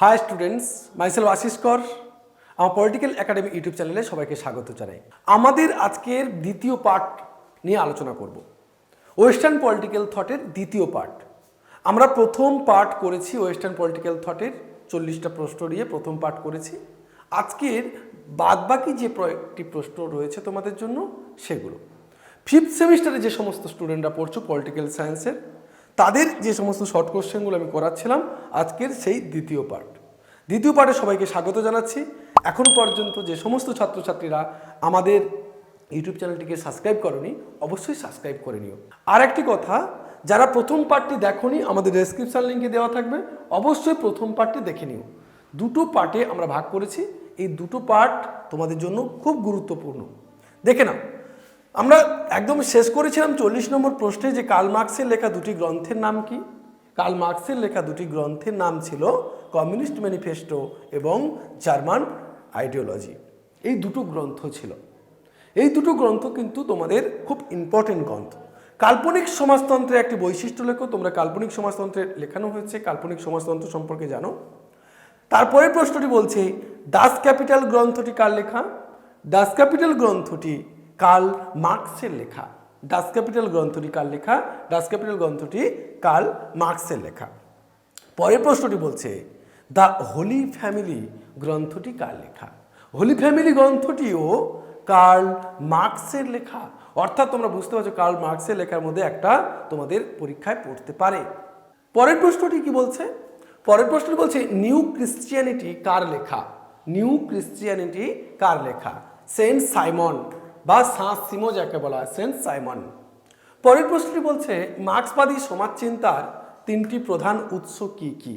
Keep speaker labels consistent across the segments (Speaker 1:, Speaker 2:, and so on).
Speaker 1: High students, myself Ashis কর। আমার political academy YouTube চ্যানেলে সবাইকে স্বাগত জানাই। আমাদের আজকের দ্বিতীয় পার্ট নিয়ে আলোচনা করব, ওয়েস্টার্ন পলিটিক্যাল থটের দ্বিতীয় পার্ট। আমরা প্রথম পার্ট করেছি ওয়েস্টার্ন পলিটিক্যাল থটের 40টা প্রশ্ন নিয়ে প্রথম পার্ট করেছি। আজকের বাদবাকি যে কয়েকটি প্রশ্ন রয়েছে তোমাদের জন্য সেগুলো ফিফথ সেমিস্টারে যে সমস্ত স্টুডেন্টরা পড়ছো পলিটিক্যাল সায়েন্সের, তাদের যে সমস্ত শর্ট কোশ্চেনগুলো আমি করাচ্ছিলাম আজকের সেই দ্বিতীয় পার্ট। দ্বিতীয় পার্টে সবাইকে স্বাগত জানাচ্ছি। এখন পর্যন্ত যে সমস্ত ছাত্রছাত্রীরা আমাদের ইউটিউব চ্যানেলটিকে সাবস্ক্রাইব করনি, অবশ্যই সাবস্ক্রাইব করে নিও। আর একটি কথা, যারা প্রথম পার্টটি দেখোনি, আমাদের ডেসক্রিপশন লিঙ্কে দেওয়া থাকবে, অবশ্যই প্রথম পার্টটি দেখে নিও। দুটো পার্টে আমরা ভাগ করেছি, এই দুটো পার্ট তোমাদের জন্য খুব গুরুত্বপূর্ণ, দেখে নাও। আমরা একদম শেষ করেছিলাম 40 নম্বর প্রশ্নে যে কার্ল মার্কসের লেখা দুটি গ্রন্থের নাম কি। কার্ল মার্কসের লেখা দুটি গ্রন্থের নাম ছিল কমিউনিস্ট ম্যানিফেস্টো এবং জার্মান আইডিওলজি। এই দুটো গ্রন্থ ছিল। এই দুটো গ্রন্থ কিন্তু তোমাদের খুব ইম্পর্টেন্ট গ্রন্থ। কাল্পনিক সমাজতন্ত্রের একটি বৈশিষ্ট্য লেখো, তোমরা কাল্পনিক সমাজতন্ত্রে লেখানো হয়েছে, কাল্পনিক সমাজতন্ত্র সম্পর্কে জানো। তারপরের প্রশ্নটি বলছে ডাস ক্যাপিটাল গ্রন্থটি কার লেখা? ডাস ক্যাপিটাল গ্রন্থটি কার্ল মার্কসের লেখা। ডাস ক্যাপিটাল গ্রন্থটি কার লেখা? ডাস ক্যাপিটাল গ্রন্থটি কার্ল মার্কসের লেখা। পরের প্রশ্নটি বলছে দ্য হোলি ফ্যামিলি গ্রন্থটি কার লেখা? হোলি ফ্যামিলি গ্রন্থটিও কার্ল মার্কসের লেখা। অর্থাৎ তোমরা বুঝতে পারছো কার্ল মার্কসের লেখার মধ্যে একটা তোমাদের পরীক্ষায় পড়তে পারে। পরের প্রশ্নটি কি বলছে? পরের প্রশ্নটি বলছে নিউ ক্রিশ্চিয়ানিটি কার লেখা? নিউ ক্রিশ্চিয়ানিটি কার লেখা? সেন্ট সাইমন বা সাঁ সিমো যাকে বলা হয়, সেন্ট সাইমন। পরের প্রশ্নটি বলছে মার্ক্সবাদী সমাজচিন্তার তিনটি প্রধান উৎস কি কি?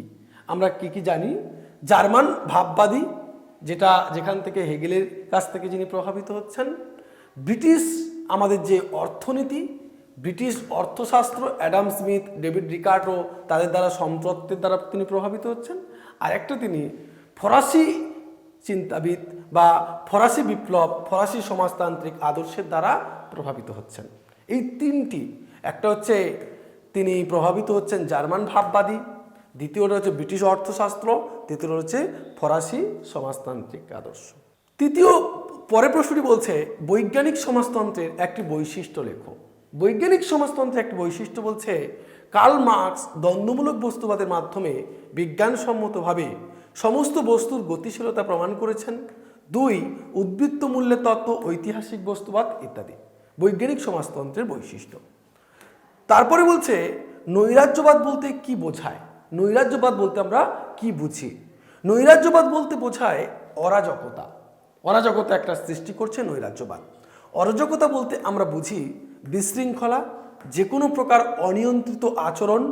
Speaker 1: আমরা কি কি জানি? জার্মান ভাববাদী, যেখান থেকে হেগেলের কাছ থেকে যিনি প্রভাবিত হচ্ছেন। ব্রিটিশ আমাদের যে অর্থনীতি, ব্রিটিশ অর্থশাস্ত্র, অ্যাডাম স্মিথ, ডেভিড রিকার্ডো, তাদের দ্বারা সম্পত্তির দ্বারা তিনি প্রভাবিত হচ্ছেন। আর একটা তিনি ফরাসি চিন্তাবিদ বা ফরাসি বিপ্লব, ফরাসি সমাজতান্ত্রিক আদর্শের দ্বারা প্রভাবিত হচ্ছেন। এই তিনটি, একটা হচ্ছে তিনি প্রভাবিত হচ্ছেন জার্মান ভাববাদী, দ্বিতীয়টা হচ্ছে ব্রিটিশ অর্থশাস্ত্র, তৃতীয়টা হচ্ছে ফরাসি সমাজতান্ত্রিক আদর্শ। তৃতীয় পরের প্রশ্নটি বলছে বৈজ্ঞানিক সমাজতন্ত্রের একটি বৈশিষ্ট্য লেখো। বৈজ্ঞানিক সমাজতন্ত্রের একটি বৈশিষ্ট্য বলছে কার্ল মার্কস দ্বন্দ্বমূলক বস্তুবাদের মাধ্যমে বিজ্ঞানসম্মতভাবে সমস্ত বস্তুর গতিশীলতা প্রমাণ করেছেন। 2 উদ্বৃত্ত মূল্যের তত্ত্ব, ঐতিহাসিক বস্তুবাদ ইত্যাদি বৈজ্ঞানিক সমাজতন্ত্রের বৈশিষ্ট্য। তারপরে বলছে নৈরাজ্যবাদ বলতে কি বোঝায়? নৈরাজ্যবাদ বলতে আমরা কি বুঝি? নৈরাজ্যবাদ বলতে বোঝায় অরাজকতা। অরাজকতা একটা সৃষ্টি করছে নৈরাজ্যবাদ। অরাজকতা বলতে আমরা বুঝি বিশৃঙ্খলা, যে কোনো প্রকার অনিয়ন্ত্রিত আচরণ,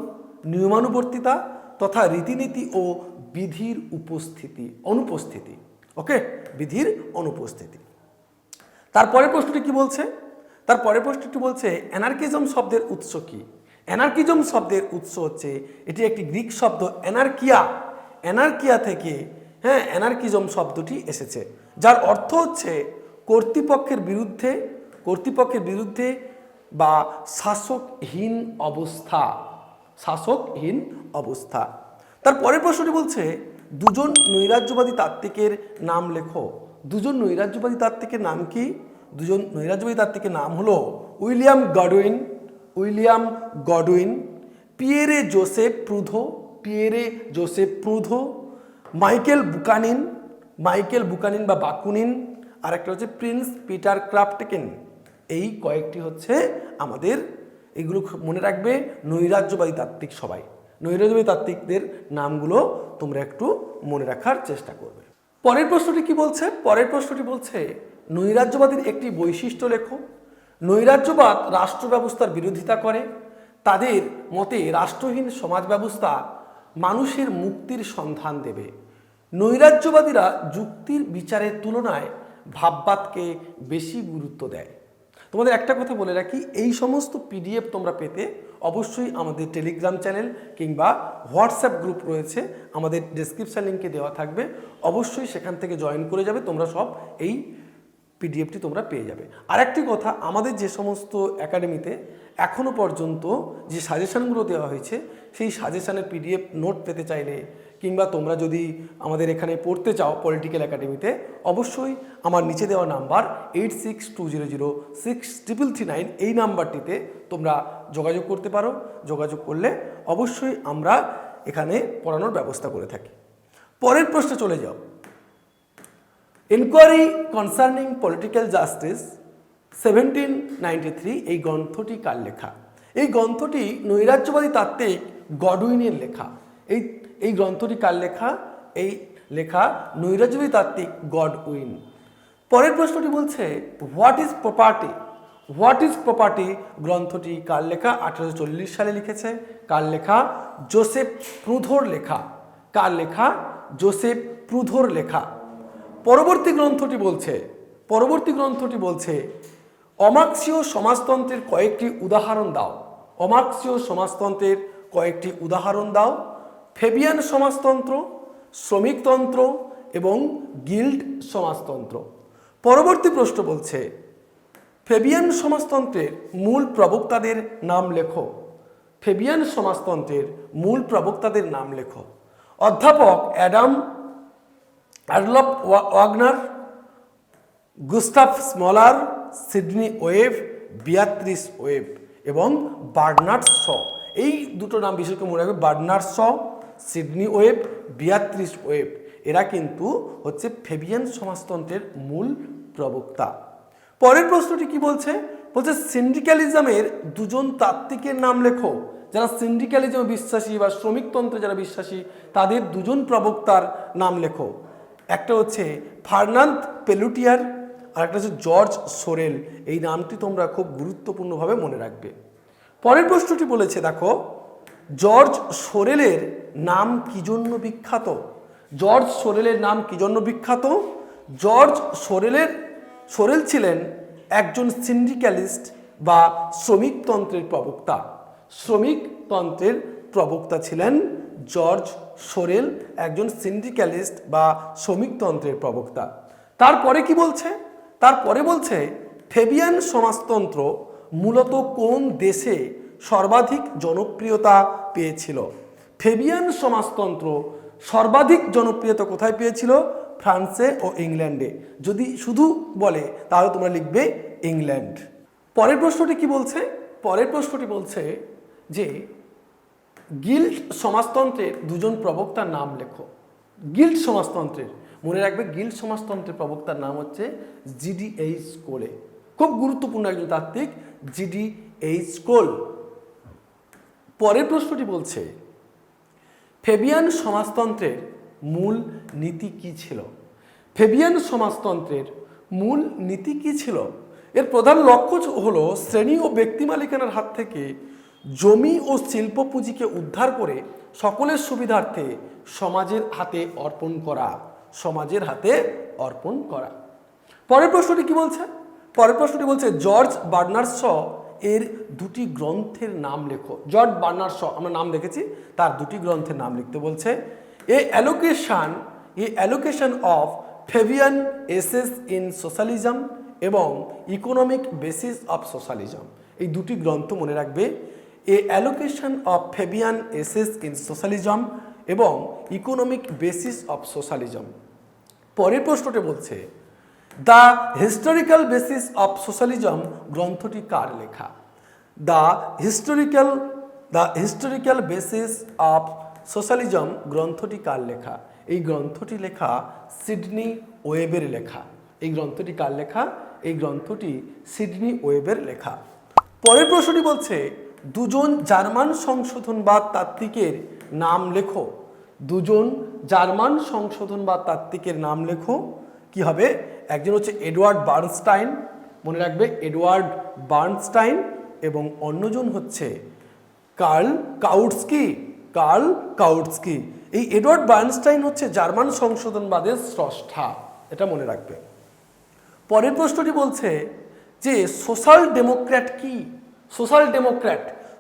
Speaker 1: নিয়মানুবর্তিতা তথা রীতিনীতি ও বিধির অনুপস্থিতি। ওকে, বিধির অনুপস্থিতি। তারপরের প্রশ্নটি কি বলছে? তারপরের প্রশ্নটি বলছে অ্যানার্কিজম শব্দের উৎস কি? অ্যানার্কিজম শব্দের উৎস হচ্ছে, এটি একটি গ্রিক শব্দ অ্যানার্কিয়া। অ্যানার্কিয়া থেকে অ্যানার্কিজম শব্দটি এসেছে, যার অর্থ হচ্ছে কর্তৃপক্ষের বিরুদ্ধে বা শাসকহীন অবস্থা। তার পরের প্রশ্নটি বলছে দুজন নৈরাজ্যবাদী তাত্ত্বিকের নাম লেখো। দুজন নৈরাজ্যবাদী তাত্ত্বিকের নাম কি? দুজন নৈরাজ্যবাদী তাত্ত্বিকের নাম হলো William Godwin, Pierre Joseph Proudhon, Michael Bakunin বা বাকুনিন, আর একটা হচ্ছে প্রিন্স পিটার ক্রাফটকেন। এই কয়েকটি হচ্ছে আমাদের, এইগুলো মনে রাখবে নৈরাজ্যবাদী তাত্ত্বিক। সবাই নৈরাজ্যবাদী তাত্ত্বিকদের নামগুলো তোমরা একটু মনে রাখার চেষ্টা করবে। পরের প্রশ্নটি কি বলছে? পরের প্রশ্নটি বলছে নৈরাজ্যবাদীর একটি বৈশিষ্ট্য লেখো। নৈরাজ্যবাদ রাষ্ট্র ব্যবস্থার বিরোধিতা করে। তাদের মতে রাষ্ট্রহীন সমাজ ব্যবস্থা মানুষের মুক্তির সন্ধান দেবে। নৈরাজ্যবাদীরা যুক্তির বিচারের তুলনায় ভাববাদকে বেশি গুরুত্ব দেয়। তোমাদের একটা কথা বলে রাখি, এই সমস্ত পিডিএফ তোমরা পেতে অবশ্যই আমাদের টেলিগ্রাম চ্যানেল কিংবা হোয়াটসঅ্যাপ গ্রুপ রয়েছে, আমাদের ডেসক্রিপশন লিঙ্কে দেওয়া থাকবে, অবশ্যই সেখান থেকে জয়েন করে যাবে, তোমরা সব এই পিডিএফটি তোমরা পেয়ে যাবে। আরেকটি কথা, আমাদের যে সমস্ত একাডেমিতে এখনও পর্যন্ত যে সাজেশানগুলো দেওয়া হয়েছে, সেই সাজেশানের পিডিএফ নোট পেতে চাইলে কিংবা তোমরা যদি আমাদের এখানে পড়তে চাও পলিটিক্যাল একাডেমিতে, অবশ্যই আমার নিচে দেওয়া নাম্বার 8620063339 এই নাম্বারটিতে তোমরা যোগাযোগ করতে পারো। যোগাযোগ করলে অবশ্যই আমরা এখানে পড়ানোর ব্যবস্থা করে থাকি। পরের প্রশ্নে চলে যাও। ইনকোয়ারি কনসার্নিং পলিটিক্যাল জাস্টিস 1793 এই গ্রন্থটি কার লেখা? এই গ্রন্থটি নৈরাজ্যবাদী তাত্ত্বিক গডউইনের লেখা। এই গ্রন্থটি কার লেখা? এই লেখা নৈরাজ্যবাদী তাত্ত্বিক গডউইন। পরের প্রশ্নটি বলছে what is property? What is property গ্রন্থটি কার লেখা? 1840 সালে লিখেছে। কার লেখা? জোসেফ প্রুধোর লেখা। কার লেখা? জোসেফ প্রুধোর লেখা। পরবর্তী গ্রন্থটি বলছে অমার্ক্সীয় সমাজতন্ত্রের কয়েকটি উদাহরণ দাও। অমার্ক্সীয় সমাজতন্ত্রের কয়েকটি উদাহরণ দাও। ফেবিয়ান সমাজতন্ত্র, শ্রমিকতন্ত্র এবং গিল্ড সমাজতন্ত্র। পরবর্তী প্রশ্ন বলছে ফেবিয়ান সমাজতন্ত্রের মূল প্রবক্তাদের নাম লেখো। ফেবিয়ান সমাজতন্ত্রের মূল প্রবক্তাদের নাম লেখো। অধ্যাপক Adolph Wagner, Gustav Schmoller, Sidney Webb, Beatrice Webb এবং বার্নার্ড শ। এই দুটো নাম বিশেষ করে মনে রাখবে, Bernard Shaw, Sidney Webb, Beatrice Webb. এরা কিন্তু হচ্ছে ফেবিয়ান সমাজতন্ত্রের মূল প্রবক্তা। পরের প্রশ্নটি কি বলছে? বলছে সিন্ডিক্যালিজমের দুজন তাত্ত্বিকের নাম লেখো। যারা সিন্ডিক্যালিজমে বিশ্বাসী বা শ্রমিকতন্ত্রে যারা বিশ্বাসী তাদের দুজন প্রবক্তার নাম লেখো। একটা হচ্ছে ফার্নান্দ পেলুটিয়ার আর একটা হচ্ছে জর্জ সোরেল। এই নামটি তোমরা খুব গুরুত্বপূর্ণভাবে মনে রাখবে। পরের প্রশ্নটি বলেছে দেখো, জর্জ সোরেলের নাম কি জন্য বিখ্যাত? জর্জ সোরেলের নাম কি জন্য বিখ্যাত? জর্জ সোরেল ছিলেন একজন সিন্ডিক্যালিস্ট বা শ্রমিকতন্ত্রের প্রবক্তা। শ্রমিকতন্ত্রের প্রবক্তা ছিলেন জর্জ সোরেল, একজন সিন্ডিক্যালিস্ট বা শ্রমিকতন্ত্রের প্রবক্তা। তারপরে কি বলছে? তারপরে বলছে ফেবিয়ান সমাজতন্ত্র মূলত কোন দেশে সর্বাধিক জনপ্রিয়তা পেয়েছিল? ফেবিয়ান সমাজতন্ত্র সর্বাধিক জনপ্রিয়তা কোথায় পেয়েছিল? ফ্রান্সে ও ইংল্যান্ডে। যদি শুধু বলে তাহলে তোমরা লিখবে ইংল্যান্ড। পরের প্রশ্নটি কি বলছে? পরের প্রশ্নটি বলছে যে গিল্ড সমাজতন্ত্রের দুজন প্রবক্তার নাম লেখো। গিল্ড সমাজতন্ত্রের, মনে রাখবে গিল্ড সমাজতন্ত্রের প্রবক্তার নাম হচ্ছে জিডিএইচ কোলে। খুব গুরুত্বপূর্ণ একজন তাত্ত্বিক, জিডিএইচ কোল। পরের প্রশ্নটি বলছে ফেবিয়ান সমাজতন্ত্রের মূল নীতি কি ছিল? ফেবিয়ান সমাজতন্ত্রের মূল নীতি কি ছিল? এর প্রধান লক্ষ্য হলো শ্রেণী ও ব্যক্তি মালিকানার হাত থেকে জমি ও শিল্প পুঁজিকে উদ্ধার করে সকলের সুবিধার্থে সমাজের হাতে অর্পণ করা। সমাজের হাতে অর্পণ করা। পরের প্রশ্নটি কি বলছে? পরের প্রশ্নটি বলছে জর্জ বার্নার্ড শ এর দুটি গ্রন্থের নাম লেখো। জর্জ বার্নার্ড শ আমরা নাম দেখেছি, তার দুটি গ্রন্থের নাম লিখতে বলছে। A allocation of Fabian essays in socialism এবং ইকোনমিক বেসিস অফ সোশ্যালিজম। এই দুটি গ্রন্থ মনে রাখবে, a allocation of Fabian essays in socialism এবং ইকোনমিক বেসিস অফ সোশ্যালিজম। পরের প্রশ্নটি বলছে the historical basis of socialism গ্রন্থটি কার লেখা? The historical basis of socialism গ্রন্থটি কার লেখা? এই গ্রন্থটি লেখা সিডনি ওয়েবের লেখা। এই গ্রন্থটি কার লেখা? এই গ্রন্থটি সিডনি ওয়েবের লেখা। পরের প্রশ্নটি বলছে দুজন জার্মান সংশোধনবাদ তাত্ত্বিকের নাম লেখো। দুজন জার্মান সংশোধনবাদ তাত্ত্বিকের নাম লেখো। কি হবে? একজন হচ্ছে এডওয়ার্ড বার্নস্টাইন, মনে রাখবে এডওয়ার্ড বার্নস্টাইন, এবং অন্যজন হচ্ছে কার্ল কাউটস্কি। এই এডওয়ার্ড বার্নস্টাইন হচ্ছে জার্মান সংশোধনবাদের স্রষ্টা, এটা মনে রাখবে। পরের প্রশ্নটি বলছে যে সোশ্যাল ডেমোক্র্যাট কি?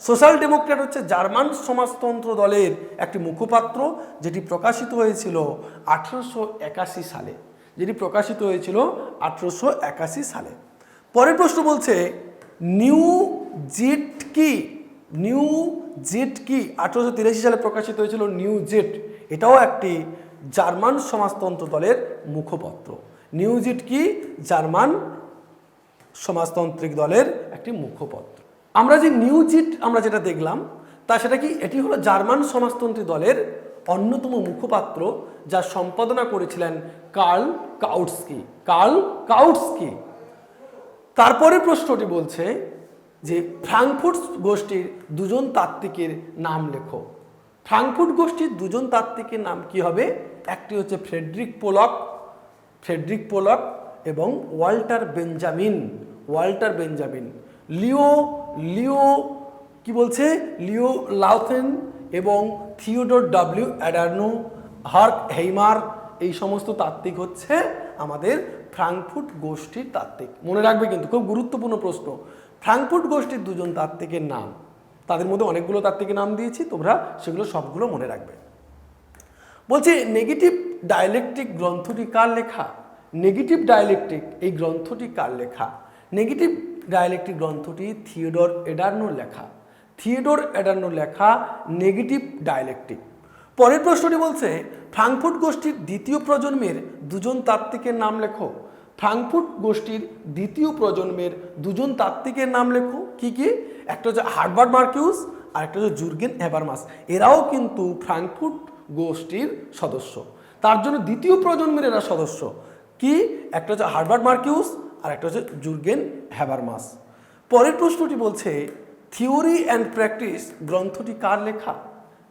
Speaker 1: সোশ্যাল ডেমোক্র্যাট হচ্ছে জার্মান সমাজতন্ত্র দলের একটি মুখপাত্র, যেটি প্রকাশিত হয়েছিল 1881 সালে। পরের প্রশ্ন বলছে নিউ জিট কি? নিউ জেট কি 1883 সালে প্রকাশিত হয়েছিল নিউ জেট, এটাও একটি জার্মান সমাজতন্ত্র দলের মুখপত্র। নিউ জেট কি জার্মান সমাজতান্ত্রিক দলের একটি মুখপত্র। আমরা যে নিউ জেট আমরা যেটা দেখলাম তা সেটা কি, এটি হলো জার্মান সমাজতন্ত্রী দলের অন্যতম মুখপাত্র, যা সম্পাদনা করেছিলেন কার্ল কাউটস্কি। Curl Kautsky. তারপরে প্রশ্নটি বলছে যে ফ্রাঙ্কফুর্ট গোষ্ঠীর দুজন তাত্ত্বিকের নাম লেখো। ফ্রাঙ্কফুর্ট গোষ্ঠীর দুজন তাত্ত্বিকের নাম কি হবে? একটি হচ্ছে ফ্রেডরিক পোলক এবং ওয়াল্টার বেঞ্জামিন। লিও কি বলছে, লিও লাউথেন এবং থিওডর ডব্লিউ অ্যাডার্নো, হার্ক হেইমার, এই সমস্ত তাত্ত্বিক হচ্ছে আমাদের ফ্রাঙ্কফুর্ট গোষ্ঠীর তাত্ত্বিক। মনে রাখবে কিন্তু, খুব গুরুত্বপূর্ণ প্রশ্ন। ফ্রাঙ্কফুর্ট গোষ্ঠীর দুজন তাত্ত্বিকের নাম, তাদের মধ্যে অনেকগুলো তাত্ত্বিকের নাম দিয়েছি, তোমরা সেগুলো সবগুলো মনে রাখবে। বলছে নেগেটিভ ডায়ালেকটিক গ্রন্থটি কার লেখা? নেগেটিভ ডায়ালেকটিক এই গ্রন্থটি কার লেখা? নেগেটিভ ডায়ালেকটিক গ্রন্থটি থিওডর অ্যাডার্নোর লেখা নেগেটিভ ডায়ালেকটিক। পরের প্রশ্নটি বলছে ফ্রাঙ্কফুর্ট গোষ্ঠীর দ্বিতীয় প্রজন্মের দুজন তাত্ত্বিকের নাম লেখো। ফ্রাঙ্কফুর্ট গোষ্ঠীর দ্বিতীয় প্রজন্মের দুজন তাত্ত্বিকের নাম লেখো। কি কি? একটা হচ্ছে হার্বার্ট মার্কিউস আর একটা হচ্ছে জুর্গেন হ্যাবারমাস। এরাও কিন্তু ফ্রাঙ্কফুর্ট গোষ্ঠীর সদস্য, তার জন্য দ্বিতীয় প্রজন্মের এরা সদস্য। কি? একটা হচ্ছে হার্বার্ট মার্কিউস আর একটা হচ্ছে জুর্গেন হ্যাবারমাস। পরের প্রশ্নটি বলছে থিওরি অ্যান্ড প্র্যাকটিস গ্রন্থটি কার লেখা?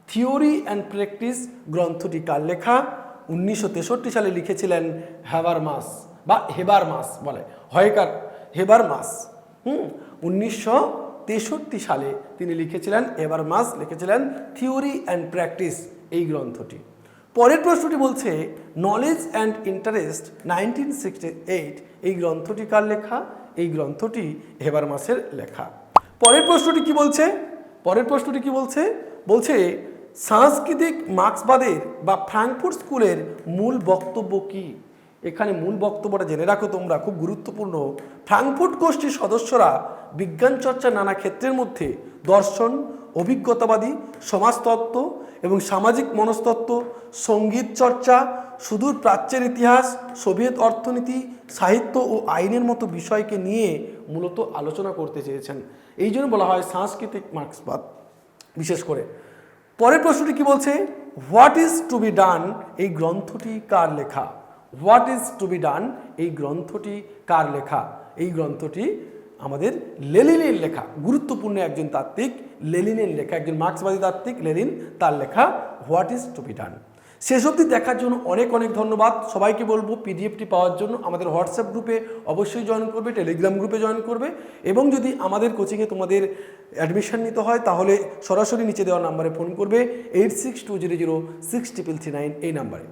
Speaker 1: থিওরি অ্যান্ড প্র্যাকটিস গ্রন্থটি কার লেখা? 1963 সালে লিখেছিলেন হ্যাবারমাস বা হেবারমাস বলে, হয়কার হেবারমাস। 1963 সালে তিনি লিখেছিলেন, হেবারমাস লিখেছিলেন থিওরি অ্যান্ড প্র্যাকটিস এই গ্রন্থটি। পরের প্রশ্নটি বলছে নলেজ অ্যান্ড ইন্টারেস্ট 1968 এই গ্রন্থটি কার লেখা? এই গ্রন্থটি হেবারমাসের লেখা। পরের প্রশ্নটি কি বলছে? বলছে সাংস্কৃতিক মার্ক্সবাদের বা ফ্রাঙ্কফুর্ট স্কুলের মূল বক্তব্য কি? এখানে মূল বক্তব্যটা জেনে রাখো তোমরা, খুব গুরুত্বপূর্ণ। ফ্রাঙ্কফুর্ট গোষ্ঠীর সদস্যরা বিজ্ঞান চর্চার নানা ক্ষেত্রের মধ্যে দর্শন, অভিজ্ঞতাবাদী, সমাজতত্ত্ব এবং সামাজিক মনস্তত্ত্ব, সঙ্গীত চর্চা, সুদূর প্রাচ্যের ইতিহাস, সোভিয়েত অর্থনীতি, সাহিত্য ও আইনের মতো বিষয়কে নিয়ে মূলত আলোচনা করতে চেয়েছেন। এই জন্য বলা হয় সাংস্কৃতিক মার্ক্সবাদ বিশেষ করে। পরের প্রশ্নটি কি বলছে? What is to be done এই গ্রন্থটি কার লেখা? What is to be done এই গ্রন্থটি কার লেখা? এই গ্রন্থটি আমাদের লেনিনের লেখা, গুরুত্বপূর্ণ একজন তাত্ত্বিক, লেনিনের লেখা, একজন মার্ক্সবাদী তাত্ত্বিক লেনিন, তার লেখা what is to be done. শেষ অবধি দেখার জন্য অনেক ধন্যবাদ। সবাইকে বলবো পিডিএফটি পাওয়ার জন্য আমাদের হোয়াটসঅ্যাপ গ্রুপে অবশ্যই জয়েন করবে, টেলিগ্রাম গ্রুপে জয়েন করবে, এবং যদি আমাদের কোচিংয়ে তোমাদের অ্যাডমিশন নিতে হয় তাহলে সরাসরি নিচে দেওয়া নাম্বারে ফোন করবে 8620063339 এই নাম্বারে।